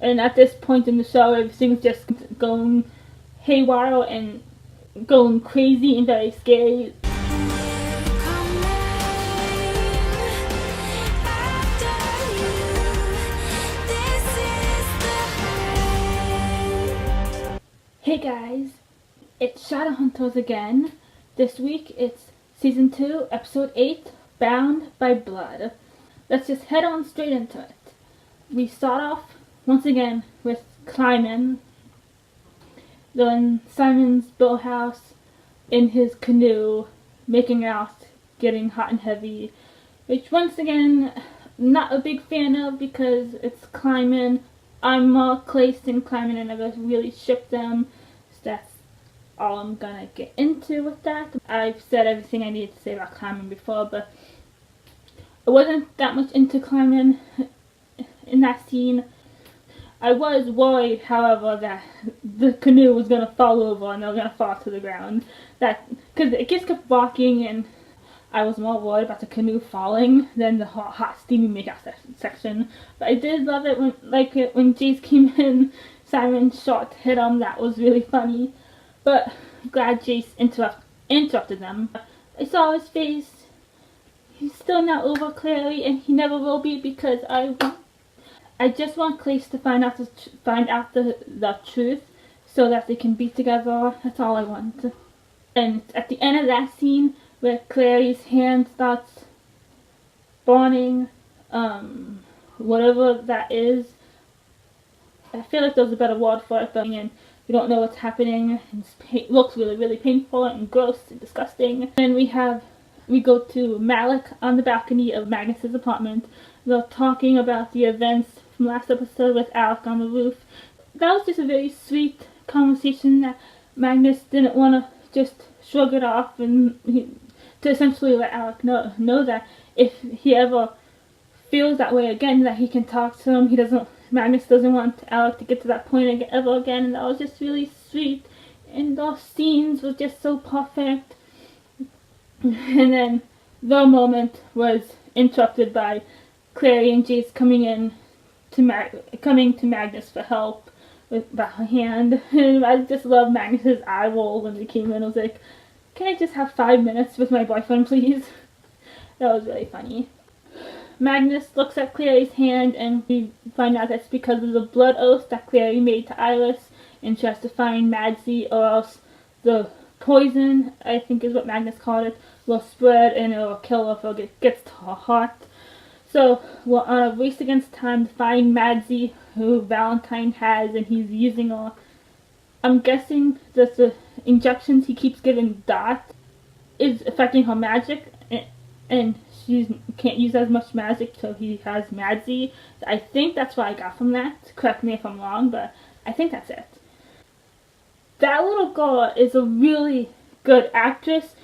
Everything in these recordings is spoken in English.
And at this point in the show, everything's just going haywire and going crazy and very scary. Hey guys, it's Shadowhunters again. This week it's Season 2, Episode 8, Bound by Blood. Let's just head on straight into it. We start off once again with climbing. They're in Simon's boathouse in his canoe, making out, getting hot and heavy, which once again, not a big fan of because it's climbing. I'm more placed in climbing and never really ship them, so that's all I'm gonna get into with that. I've said everything I needed to say about climbing before, but I wasn't that much into climbing in that scene. I was worried, however, that the canoe was gonna fall over and they were gonna fall to the ground. Because it just kept walking, and I was more worried about the canoe falling than the hot steamy makeout section. But I did love it when Jace came in, Simon's shot hit him. That was really funny. But I'm glad Jace interrupted them. I saw his face. He's still not over clearly, and he never will be, because I just want Clace to find out the truth so that they can be together. That's all I want. And at the end of that scene, where Clary's hand starts burning, whatever that is, I feel like there's a better word for it, but you don't know what's happening, and it looks really, really painful and gross and disgusting. And we go to Malik on the balcony of Magnus's apartment. They're talking about the events from last episode with Alec on the roof. That was just a very sweet conversation that Magnus didn't want to just shrug it off, and to essentially let Alec know that if he ever feels that way again, that he can talk to him. Magnus doesn't want Alec to get to that point ever again, and that was just really sweet. And those scenes were just so perfect. And then the moment was interrupted by Clary and Jace coming to Magnus for help with the hand. And I just love Magnus's eye roll when they came in. I was like, can I just have 5 minutes with my boyfriend, please? That was really funny. Magnus looks at Clary's hand, and we find out that's because of the blood oath that Clary made to Iris, and she has to find Madsy, or else the poison, I think is what Magnus called it, will spread and it will kill her if it gets to her heart. So we're on a race against time to find Madsy, who Valentine has, and he's using her. I'm guessing that the injections he keeps giving Dot is affecting her magic, and she can't use as much magic, so he has Madsy. I think that's what I got from that. Correct me if I'm wrong, but I think that's it. That little girl is a really good actress.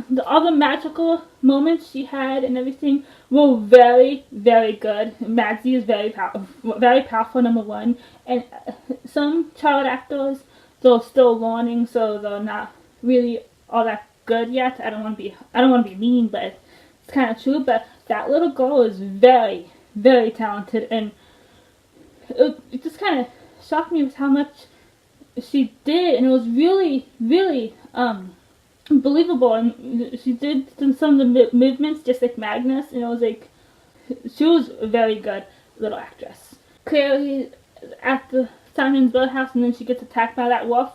The other magical moments she had and everything were very, very good. Madsy is very powerful, number one. And some child actors, they're still learning, so they're not really all that good yet. I don't want to be mean, but it's kind of true. But that little girl is very, very talented, and it just kind of shocked me with how much she did, and it was really, really believable. And she did some of the movements just like Magnus, and it was like, she was a very good little actress. Clearly at the Simon's boathouse, and then she gets attacked by that wolf.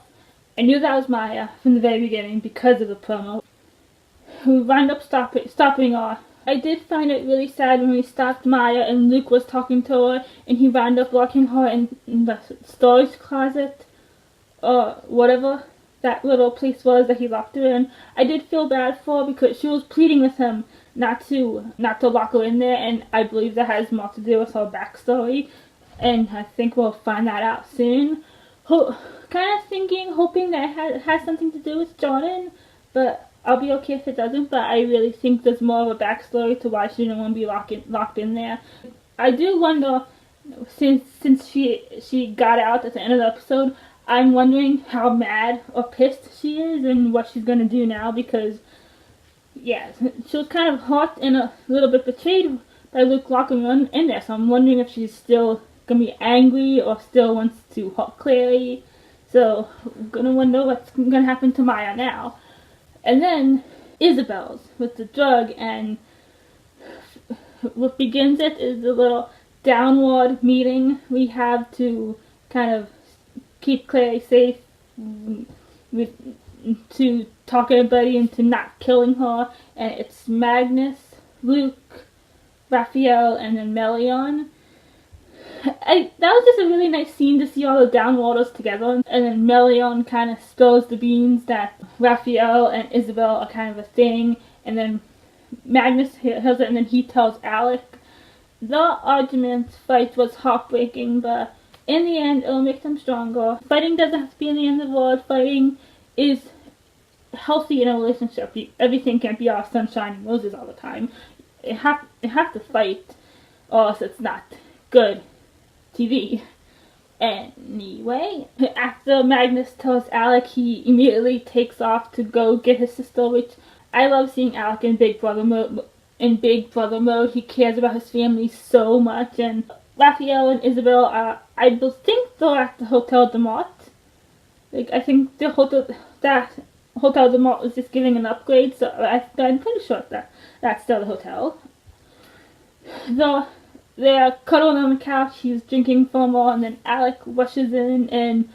I knew that was Maya from the very beginning because of the promo. We wound up stopping her. I did find it really sad when we stopped Maya and Luke was talking to her, and he wound up locking her in the storage closet, or whatever that little place was that he locked her in. I did feel bad for her because she was pleading with him not to lock her in there, and I believe that has more to do with her backstory, and I think we'll find that out soon. Kind of hoping that it has something to do with Jordan, but I'll be okay if it doesn't. But I really think there's more of a backstory to why she didn't want to be locked in there. I do wonder, since she got out at the end of the episode, I'm wondering how mad or pissed she is and what she's gonna do now, because yeah, she was kind of hurt and a little bit betrayed by Luke locking her in there. So I'm wondering if she's still gonna be angry or still wants to help Clary. So I'm gonna wonder what's gonna happen to Maya now. And then Isabel's with the drug, and what begins it is a little downward meeting we have to kind of keep Clary safe, to talk everybody into not killing her, and it's Magnus, Luke, Raphael, and then Melion. That was just a really nice scene to see all the downwaters together, and then Melion kind of spills the beans that Raphael and Isabel are kind of a thing, and then Magnus hears it, and then he tells Alec. The argument fight was heartbreaking, but in the end it'll make them stronger. Fighting doesn't have to be in the end of the world. Fighting is healthy in a relationship. Everything can't be all sunshine and roses all the time. You have to fight, or else it's not good TV. Anyway, after Magnus tells Alec, he immediately takes off to go get his sister, which I love seeing Alec in Big Brother mode. He cares about his family so much. And Raphael and Isabel I think they're at the Hotel de Mart. I think the Hotel de Mart was just giving an upgrade, so I'm pretty sure that's still the hotel. They're cuddling on the couch, he's drinking from her, and then Alec rushes in and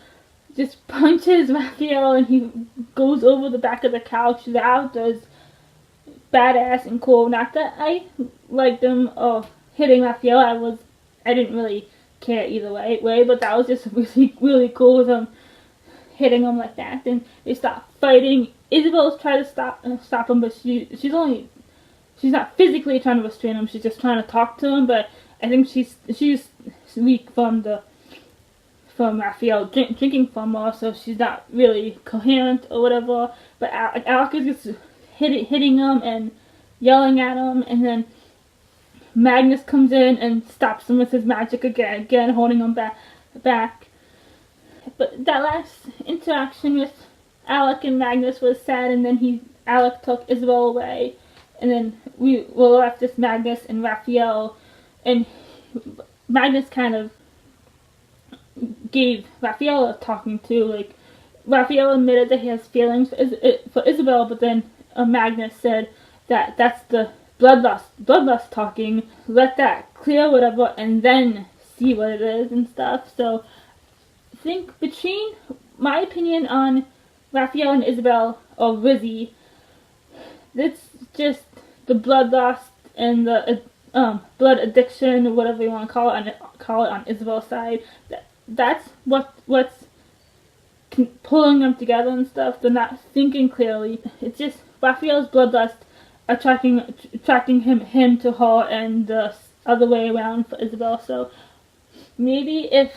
just punches Raphael, and he goes over the back of the couch. That was badass and cool. Not that I liked him hitting Raphael. I didn't really care either way, but that was just really, really cool with him hitting him like that. And they stop fighting. Isabel's trying to stop him, but she's not physically trying to restrain him. She's just trying to talk to him. But I think she's weak from Raphael drinking from her, so she's not really coherent or whatever. But Alec is just hitting him and yelling at him, and then Magnus comes in and stops him with his magic again, holding him back. But that last interaction with Alec and Magnus was sad, and then Alec took Isabel away, and then we were left with Magnus and Raphael, and Magnus kind of gave Raphael a talking to. Raphael admitted that he has feelings for Isabel, but then Magnus said that that's the bloodlust talking. Let that clear, whatever, and then see what it is and stuff. So I think between my opinion on Raphael and Isabel, or Rizzy, it's just the bloodlust and the blood addiction, or whatever you want to call it on Isabel's side. That's what's pulling them together and stuff. They're not thinking clearly. It's just Raphael's bloodlust attracting him to her, and the other way around for Isabel. So maybe if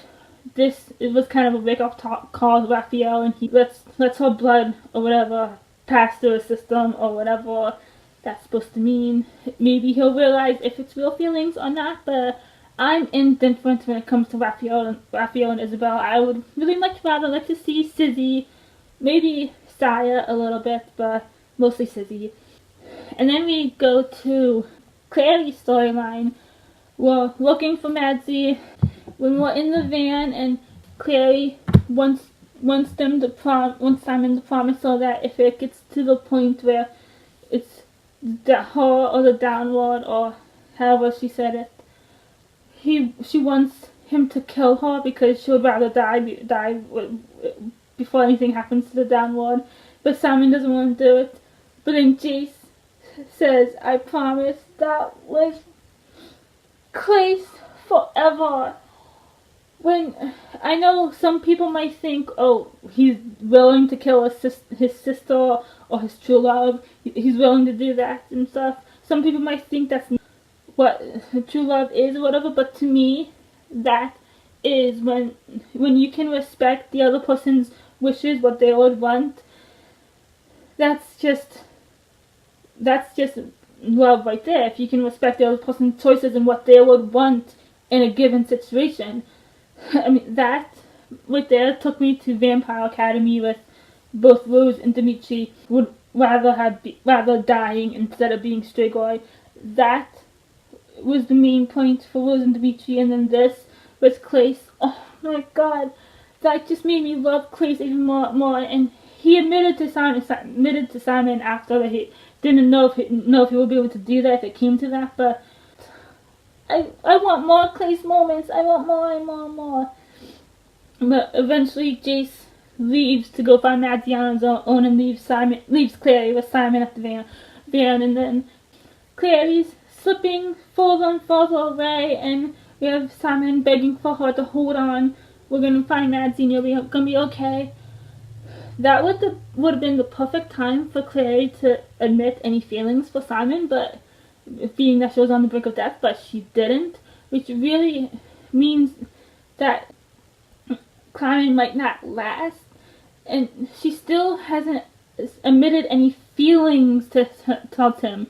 it was kind of a wake-up call to Raphael, and he lets her blood or whatever pass through his system, or whatever that's supposed to mean, maybe he'll realize if it's real feelings or not. But I'm indifferent when it comes to Raphael and Isabel. I would really much rather like to see Sizzy, maybe Saya a little bit, but mostly Sizzy. And then we go to Clary's storyline. We're looking for Madsy when we're in the van, and Clary wants Simon to promise her that if it gets to the point where it's her or the downward, or however she said it, she wants him to kill her because she would rather die before anything happens to the downward. But Simon doesn't want to do it. But then Jace says, I promise. That was crazy forever. When I know some people might think, oh, he's willing to kill his sister or his true love. He's willing to do that and stuff. Some people might think that's what true love is or whatever. But to me, that is when you can respect the other person's wishes, what they would want. That's just love right there. If you can respect the other person's choices and what they would want in a given situation. I mean, that right there took me to Vampire Academy, with both Rose and Dimitri would rather dying instead of being Strigoi. That was the main point for Rose and Dimitri, and then this with Clace. Oh my god, that just made me love Clace even more. And he admitted to Simon after that he didn't know if he would be able to do that if it came to that. But I want more Clace moments. I want more and more and more. But eventually, Jace leaves to go find Madsy on his own and leaves Clary with Simon at the van, and then Clary's slipping further away, and we have Simon begging for her to hold on. We're gonna find Madsy and you're gonna be okay. That would have been the perfect time for Clary to admit any feelings for Simon, but being that she was on the brink of death, but she didn't, which really means that Simon might not last, and she still hasn't admitted any feelings to him.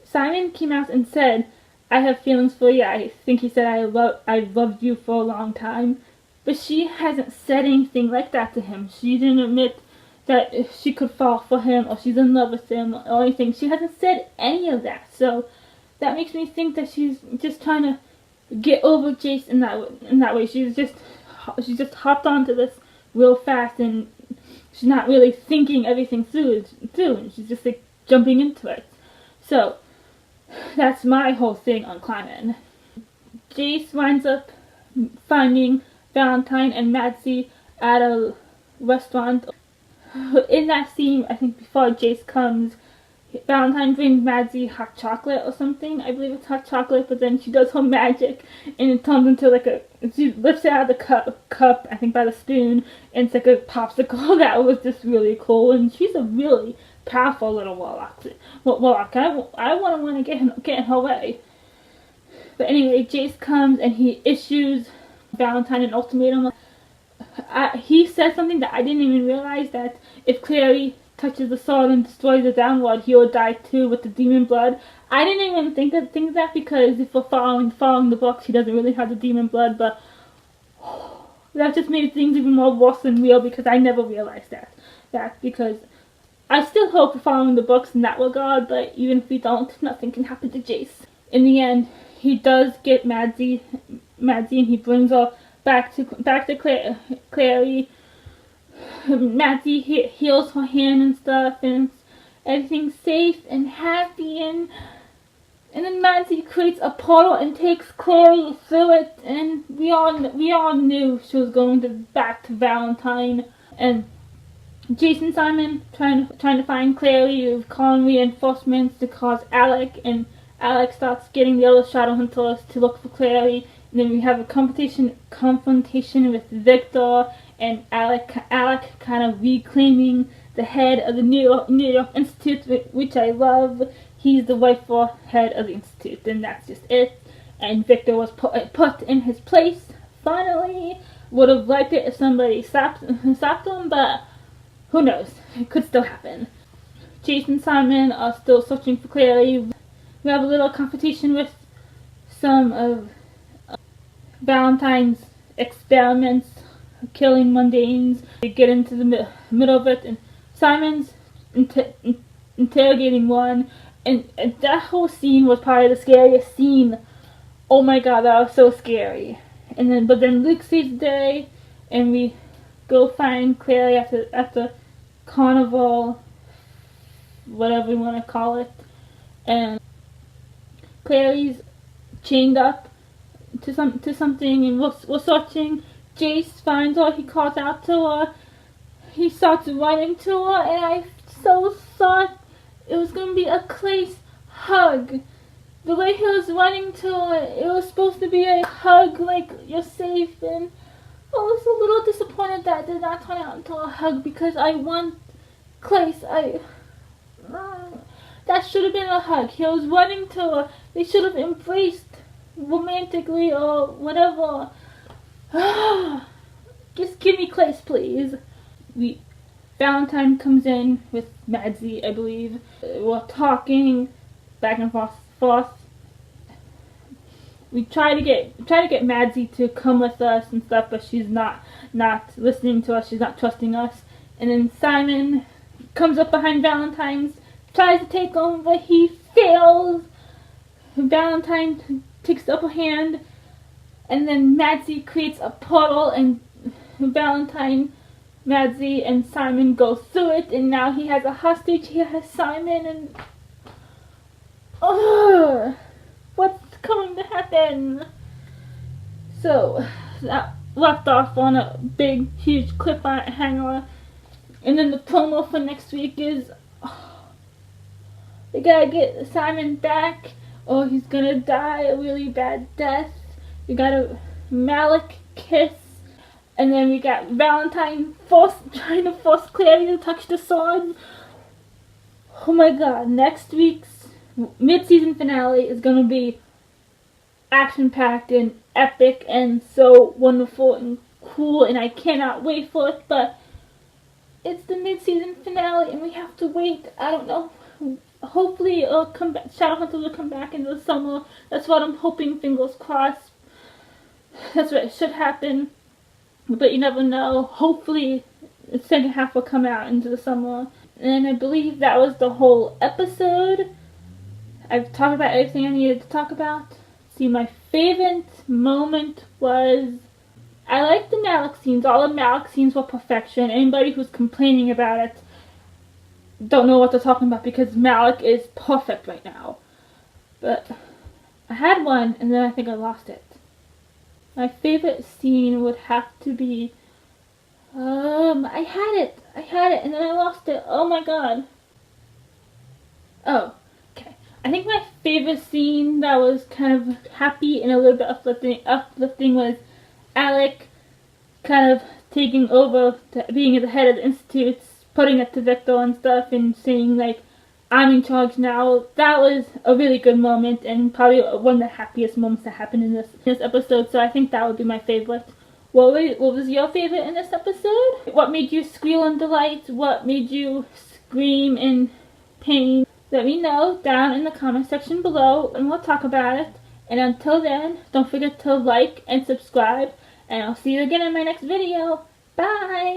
Simon came out and said, "I have feelings for you." I think he said, "I've loved you for a long time," but she hasn't said anything like that to him. She didn't admit that she could fall for him or she's in love with him or anything. She hasn't said any of that, so that makes me think that she's just trying to get over Jace in that way. She's just hopped onto this real fast, and she's not really thinking everything through, and she's just like jumping into it. So that's my whole thing on Clyman. Jace winds up finding Valentine and Madsy at a restaurant. In that scene, I think before Jace comes, Valentine brings Madsy hot chocolate or something. I believe it's hot chocolate, but then she does her magic and it turns into like she lifts it out of the cup, I think by the spoon, and it's like a popsicle. That was just really cool, and she's a really powerful little warlock. I want to get in her way. But anyway, Jace comes and he issues Valentine an ultimatum. He said something that I didn't even realize, that if Clary touches the sword and destroys the downward, he will die too with the demon blood. I didn't even think of that, because if we're following the books, he doesn't really have the demon blood, but that just made things even more worse than real, because I never realized that because I still hope we're following the books in that regard, but even if we don't, nothing can happen to Jace. In the end, he does get Madsy, and he brings her back to Clary. Madsy heals her hand and stuff, and everything's safe and happy, and then Madsy creates a portal and takes Clary through it, and we all knew she was going back to Valentine. And Jace and Simon trying to find Clary, calling reinforcements to cause Alec, and Alec starts getting the other Shadowhunters to look for Clary. And then we have a confrontation with Victor, and Alec kind of reclaiming the head of the New York Institute, which I love. He's the rightful head of the Institute, and that's just it. And Victor was put in his place, finally. Would have liked it if somebody stopped him, but who knows? It could still happen. Jace and Simon are still searching for Clary. We have a little confrontation with some of Valentine's experiments, killing mundanes. They get into the middle of it, and Simon's interrogating one, and that whole scene was probably the scariest scene. Oh my god, that was so scary. But then Luke saves the day, and we go find Clary at the carnival, whatever you want to call it, and Clary's chained up to something, and we're searching. Jace finds her, he calls out to her, he starts running to her, and I so thought it was going to be a Clace hug. The way he was running to her, it was supposed to be a hug, like, you're safe, and I was a little disappointed that it did not turn out into a hug, because I want Clace. That should have been a hug. He was running to her, they should have embraced romantically or whatever. Just give me Clace, please. Valentine comes in with Madsy, I believe. We're talking back and forth. We try to get Madsy to come with us and stuff, but she's not listening to us. She's not trusting us. And then Simon comes up behind Valentine, tries to take him, but he fails. Valentine takes the upper hand. And then Madsy creates a portal, and Valentine, Madsy, and Simon go through it, and now he has a hostage. He has Simon, and what's going to happen? So that left off on a big, huge cliffhanger, and then the promo for next week is they gotta get Simon back, or he's gonna die a really bad death. We got a Malik kiss, and then we got Valentine trying to force Clary to touch the sword. Oh my god, next week's mid-season finale is gonna be action-packed and epic and so wonderful and cool, and I cannot wait for it, but it's the mid-season finale and we have to wait. I don't know. Hopefully it'll come back. Shadowhunters will come back in the summer. That's what I'm hoping, fingers crossed. That's what should happen, but you never know. Hopefully the second half will come out into the summer. And I believe that was the whole episode. I've talked about everything I needed to talk about. See, my favorite moment was, I like the Malik scenes. All the Malik scenes were perfection. Anybody who's complaining about it don't know what they're talking about, because Malik is perfect right now. But I had one and then I think I lost it. My favorite scene would have to be, I had it and then I lost it. Oh my god. Oh, okay. I think my favorite scene that was kind of happy and a little bit uplifting was Alec kind of taking over, being at the head of the Institute, putting it to Victor and stuff, and saying like, I'm in charge now. That was a really good moment, and probably one of the happiest moments that happened in this episode, so I think that would be my favorite. What was your favorite in this episode? What made you squeal in delight? What made you scream in pain? Let me know down in the comment section below, and we'll talk about it. And until then, don't forget to like and subscribe, and I'll see you again in my next video. Bye!